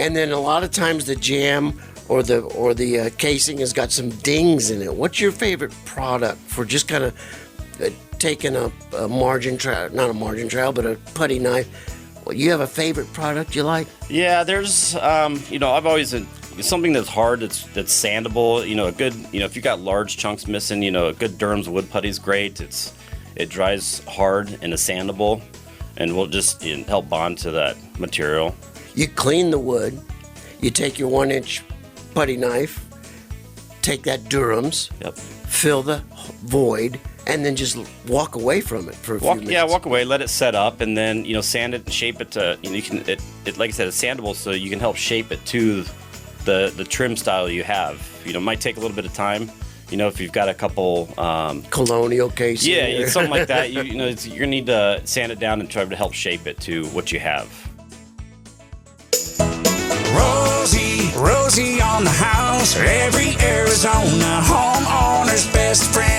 and then a lot of times the jam or the casing has got some dings in it. What's your favorite product for just kind of taking a margin trowel, not a margin trowel, but a putty knife? Well, you have a favorite product you like? Yeah, there's, I've always, something that's hard, that's sandable, a good, if you got large chunks missing, a good Durham's wood putty is great. It dries hard and is sandable, and will just help bond to that material. You clean the wood, you take your 1-inch putty knife, take that Durham's, fill the void, and then just walk away from it for a few minutes. Yeah, walk away, let it set up, and then sand it and shape it to. You can like I said, it's sandable, so you can help shape it to the trim style you have. It might take a little bit of time. If you've got a couple colonial casing, yeah, something like that. You're gonna need to sand it down and try to help shape it to what you have. Rosie on the house, every Arizona homeowner's best friend.